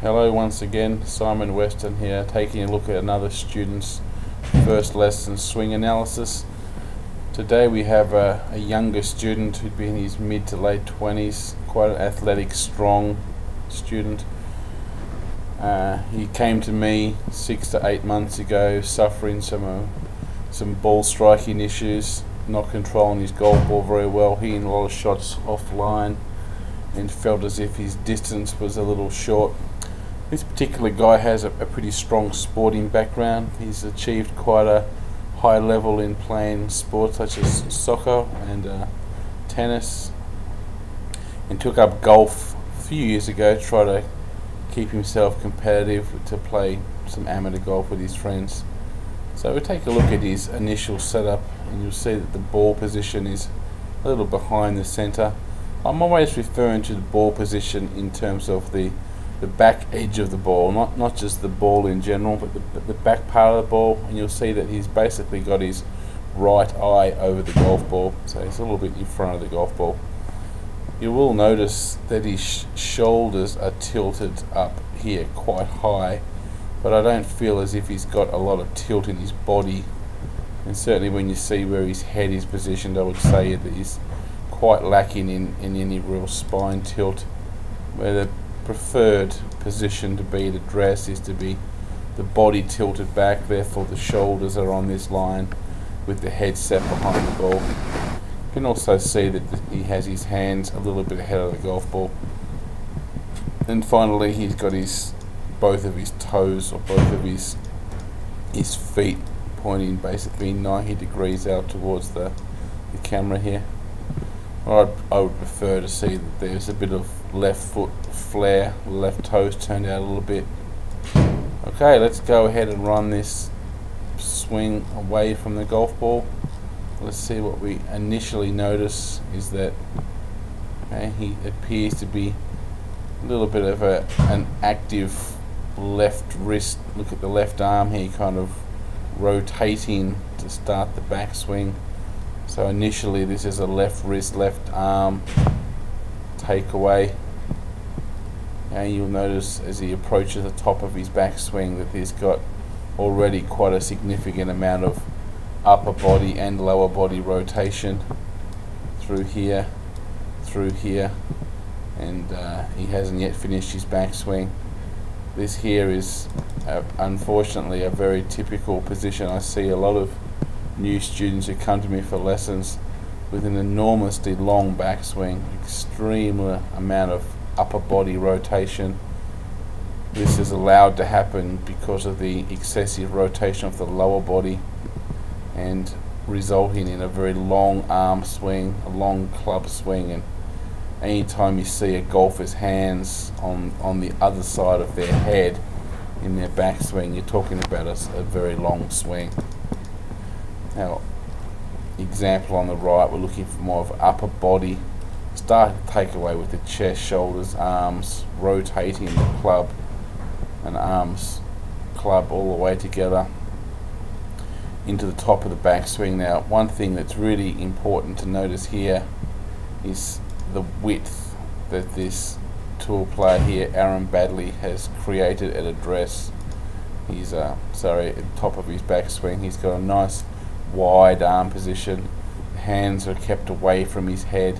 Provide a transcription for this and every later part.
Hello once again, Simon Weston here, taking a look at another student's first lesson swing analysis. Today we have a younger student who'd be in his mid to late 20s, quite an athletic, strong student. He came to me 6 to 8 months ago suffering some ball striking issues, not controlling his golf ball very well, hitting a lot of shots offline, and felt as if his distance was a little short. This particular guy has a pretty strong sporting background. He's achieved quite a high level in playing sports such as soccer and tennis, and took up golf a few years ago to try to keep himself competitive, to play some amateur golf with his friends. So we'll take a look at his initial setup, and you'll see that the ball position is a little behind the centre. I'm always referring to the ball position in terms of the back edge of the ball, not just the ball in general, but the back part of the ball, and you'll see that he's basically got his right eye over the golf ball, so he's a little bit in front of the golf ball. You will notice that his shoulders are tilted up here quite high, but I don't feel as if he's got a lot of tilt in his body, and certainly when you see where his head is positioned, I would say that he's quite lacking in any real spine tilt, where the preferred position to be to dress is to be the body tilted back, therefore the shoulders are on this line with the head set behind the ball. You can also see that he has his hands a little bit ahead of the golf ball. And finally he's got both of his toes, or both of his feet, pointing basically 90 degrees out towards the camera here. I would prefer to see that there's a bit of left foot flare, left toes turned out a little bit. Okay, let's go ahead and run this swing away from the golf ball. Let's see what we initially notice is that he appears to be a little bit of an active left wrist. Look at the left arm here, kind of rotating to start the backswing. So initially this is a left wrist, left arm takeaway, and you'll notice as he approaches the top of his backswing that he's got already quite a significant amount of upper body and lower body rotation through here, and he hasn't yet finished his backswing. This here is unfortunately a very typical position. I see a lot of new students who come to me for lessons with an enormously long backswing, extreme amount of upper body rotation. This is allowed to happen because of the excessive rotation of the lower body, and resulting in a very long arm swing, a long club swing. And anytime you see a golfer's hands on the other side of their head in their backswing, you're talking about a very long swing. Now, example on the right, we're looking for more of an upper body, start to take away with the chest, shoulders, arms, rotating the club and arms, club all the way together into the top of the backswing. Now, one thing that's really important to notice here is the width that this tour player here, Aaron Badley, has created at address. He's at the top of his backswing, he's got a nice wide arm position, hands are kept away from his head.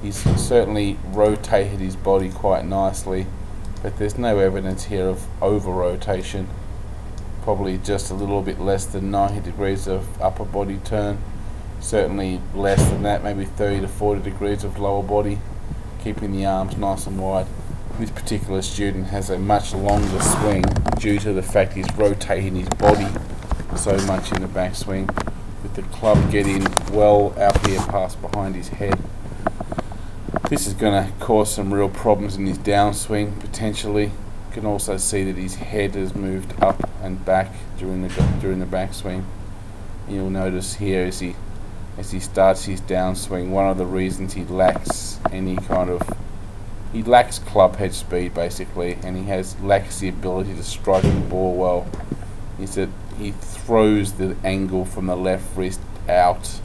He's certainly rotated his body quite nicely, but there's no evidence here of over rotation. Probably just a little bit less than 90 degrees of upper body turn, certainly less than that, maybe 30 to 40 degrees of lower body, keeping the arms nice and wide. This particular student has a much longer swing due to the fact he's rotating his body so much in the backswing, with the club getting well out here past behind his head. This is going to cause some real problems in his downswing potentially. You can also see that his head has moved up and back during the backswing. And you'll notice here as he starts his downswing, one of the reasons he lacks club head speed basically, and he lacks the ability to strike the ball well, is that he throws the angle from the left wrist out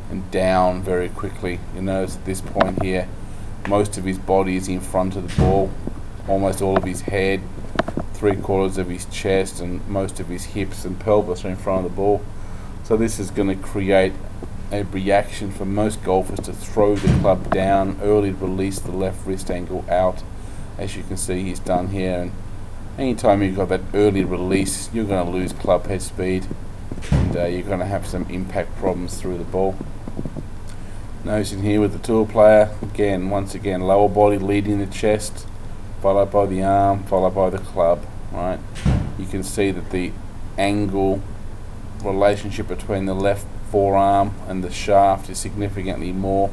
and down very quickly. You notice at this point here, most of his body is in front of the ball, almost all of his head 3/4 of his chest and most of his hips and pelvis are in front of the ball. So this is going to create a reaction for most golfers to throw the club down early, to release the left wrist angle out, as you can see he's done here. And anytime you've got that early release, you're going to lose club head speed, and you're going to have some impact problems through the ball. Nosing here with the tour player, once again, lower body leading the chest, followed by the arm, followed by the club. Right, you can see that the angle relationship between the left forearm and the shaft is significantly more.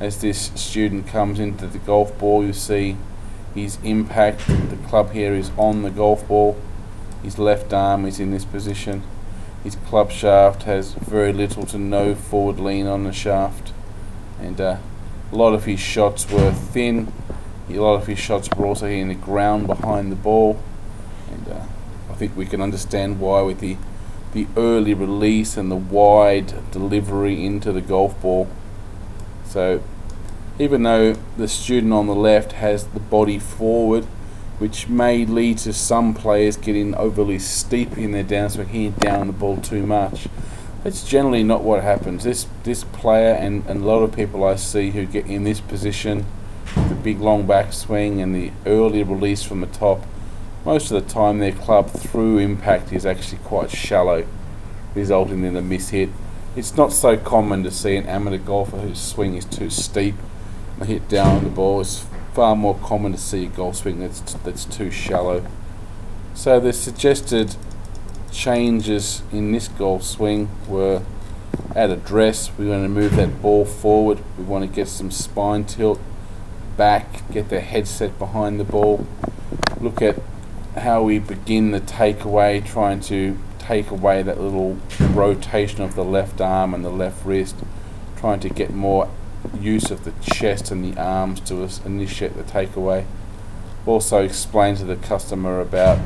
As this student comes into the golf ball, you see his impact, the club here is on the golf ball, his left arm is in this position, his club shaft has very little to no forward lean on the shaft, and a lot of his shots were thin, a lot of his shots were also hitting the ground behind the ball, and I think we can understand why with the early release and the wide delivery into the golf ball. So even though the student on the left has the body forward, which may lead to some players getting overly steep in their downswing, hitting down the ball too much, that's generally not what happens. This player and a lot of people I see who get in this position, the big long backswing and the early release from the top, most of the time their club through impact is actually quite shallow, resulting in a mishit. It's not so common to see an amateur golfer whose swing is too steep and hit down on the ball. It's far more common to see a golf swing that's too shallow. So the suggested changes in this golf swing were at address. We're going to move that ball forward. We want to get some spine tilt back, get the headset behind the ball. Look at how we begin the takeaway, trying to take away that little rotation of the left arm and the left wrist, trying to get more use of the chest and the arms to initiate the takeaway. Also explain to the customer about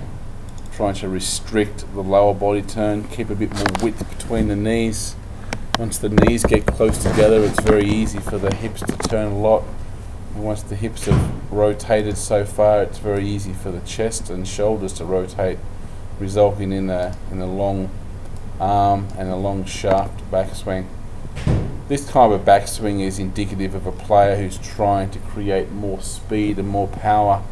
trying to restrict the lower body turn, keep a bit more width between the knees. Once the knees get close together, it's very easy for the hips to turn a lot. And once the hips have rotated so far, it's very easy for the chest and shoulders to rotate, resulting in a long arm and a long shaft backswing. This type of backswing is indicative of a player who's trying to create more speed and more power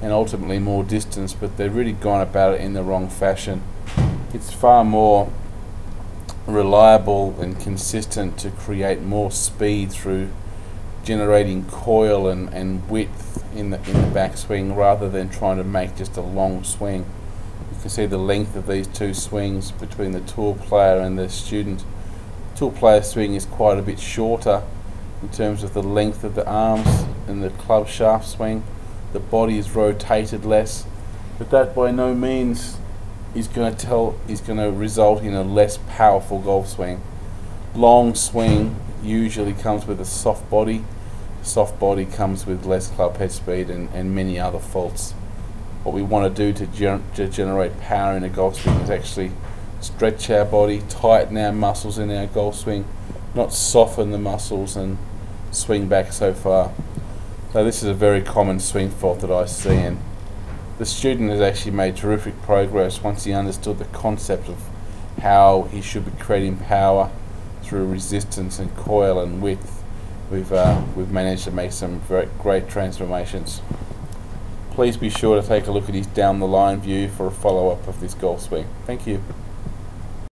and ultimately more distance, but they've really gone about it in the wrong fashion. It's far more reliable and consistent to create more speed through generating coil and width in the backswing rather than trying to make just a long swing. You can see the length of these two swings between the tour player and the student. The tour player swing is quite a bit shorter in terms of the length of the arms and the club shaft swing. The body is rotated less, but that by no means is going to result in a less powerful golf swing. Long swing usually comes with a soft body. Soft body comes with less club head speed and many other faults. What we want to do to generate power in a golf swing is actually stretch our body, tighten our muscles in our golf swing, not soften the muscles and swing back so far. So this is a very common swing fault that I see, and the student has actually made terrific progress once he understood the concept of how he should be creating power through resistance and coil and width. We've managed to make some great transformations. Please be sure to take a look at his down the line view for a follow-up of this golf swing. Thank you.